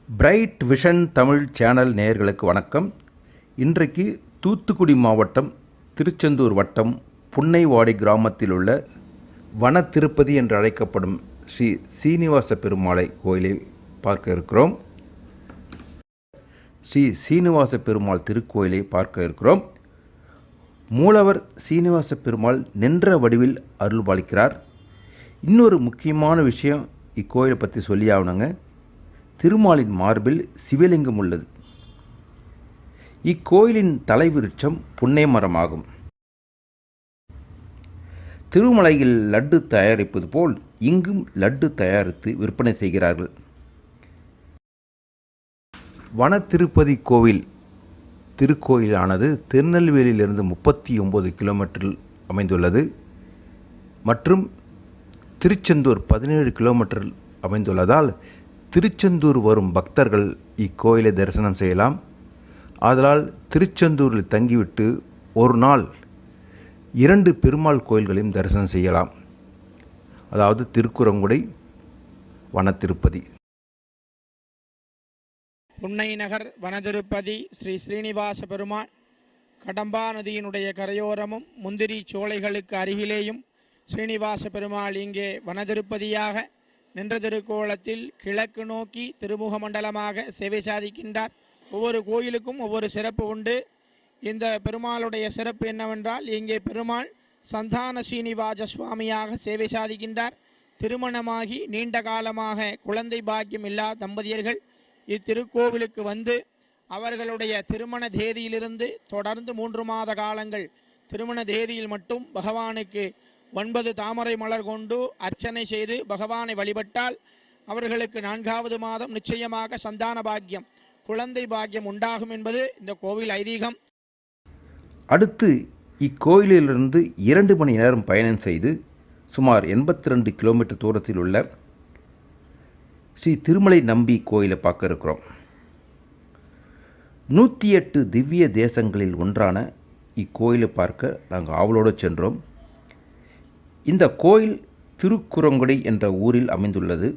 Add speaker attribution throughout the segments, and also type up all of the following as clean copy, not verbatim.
Speaker 1: Bright vision Tamil channel நேயர்களுக்கு வணக்கம். இன்றைக்கு தூத்துக்குடி மாவட்டம் திருச்செந்தூர் வட்டம் புன்னைவாடி கிராமத்தில் உள்ள வன திருப்பதி என்று அழைக்கப்படும் ஸ்ரீ சீனிவாச பெருமாளை கோயிலை பார்க்க இருக்கிறோம். ஸ்ரீ சீனிவாச பெருமாள் திருக்கோயிலை பார்க்க இருக்கிறோம். மூலவர் சீனிவாச பெருமாள் நின்ற வடிவில் அருள்பாலிக்கிறார். இன்னொரு முக்கியமான விஷயம் இக்கோயிலை பற்றி சொல்லி ஆகணுங்க. திருமாலின் மார்பில் சிவலிங்கம் உள்ளது. இக்கோயிலின் தலைவிருட்சம் புன்னை மரமாகும். திருமலையில் லட்டு தயாரிப்பது போல் இங்கும் லட்டு தயாரித்து விற்பனை செய்கிறார்கள். வன திருப்பதி கோவில் திருக்கோயிலானது திருநெல்வேலியிலிருந்து 39 கிலோமீட்டரில் அமைந்துள்ளது மற்றும் திருச்செந்தூர் 17 கிலோமீட்டரில் அமைந்துள்ளதால் திருச்செந்தூர் வரும் பக்தர்கள் இக்கோயிலை தரிசனம் செய்யலாம். ஆதலால் திருச்செந்தூரில் தங்கிவிட்டு ஒரு நாள் 2 பெருமாள் கோயில்களையும் தரிசனம் செய்யலாம். அதாவது திருக்குறங்குடை, வன திருப்பதி.
Speaker 2: புன்னை நகர் வனதிருப்பதி ஸ்ரீ ஸ்ரீனிவாச பெருமாள் கடம்பா நதியினுடைய கரையோரமும் முந்திரி சோலைகளுக்கு அருகிலேயும் ஸ்ரீனிவாச பெருமாள் இங்கே வனதிருப்பதியாக நின்ற திருக்கோலத்தில் கிழக்கு நோக்கி திருமுக மண்டலமாக சேவை சாதிக்கின்றார். ஒவ்வொரு கோயிலுக்கும் ஒவ்வொரு சிறப்பு உண்டு. இந்த பெருமாளுடைய சிறப்பு என்னவென்றால், இங்கே பெருமாள் சந்தான ஸ்ரீனிவாச சுவாமியாக சேவை சாதிக்கின்றார். திருமணமாகி நீண்ட காலமாக குழந்தை பாக்கியம் இல்லா தம்பதியர்கள் இத்திருக்கோவிலுக்கு வந்து அவர்களுடைய திருமண தேதியிலிருந்து தொடர்ந்து 3 மாத காலங்கள் திருமண தேதியில் மட்டும் பகவானுக்கு 9 தாமரை மலர் கொண்டு அர்ச்சனை செய்து பகவானை வழிபட்டால் அவர்களுக்கு 4வது மாதம் நிச்சயமாக சந்தான பாக்கியம், குழந்தை பாக்கியம் உண்டாகும் என்பது இந்த கோவில் ஐதீகம்.
Speaker 1: அடுத்து இக்கோயிலிலிருந்து 2 மணி நேரம் பயணம் செய்து சுமார் 82 கிலோமீட்டர் தூரத்தில் உள்ள ஸ்ரீ திருமலை நம்பி கோயிலை பார்க்க இருக்கிறோம். 108 திவ்ய தேசங்களில் ஒன்றான இக்கோயிலை பார்க்க நாங்கள் ஆவலோடு சென்றோம். இந்த கோயில் திருக்குறங்குடை என்ற ஊரில் அமைந்துள்ளது.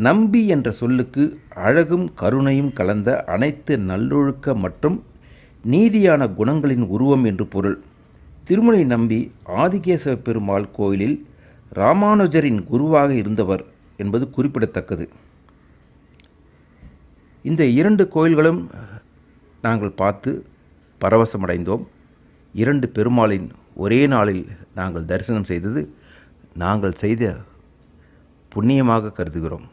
Speaker 1: நம்பி என்ற சொல்லுக்கு அழகும் கருணையும் கலந்த அனைத்து நல்லொழுக்க மற்றும் நீதியான குணங்களின் உருவம் என்று பொருள். திருமலை நம்பி ஆதிகேசவ பெருமாள் கோயிலில் ராமானுஜரின் குருவாக இருந்தவர் என்பது குறிப்பிடத்தக்கது. இந்த 2 கோயில்களும் நாங்கள் பார்த்து பரவசமடைந்தோம். 2 பெருமாளின் ஒரே நாளில் நாங்கள் தரிசனம் செய்தது நாங்கள் செய்த புண்ணியமாக கருதுகிறோம்.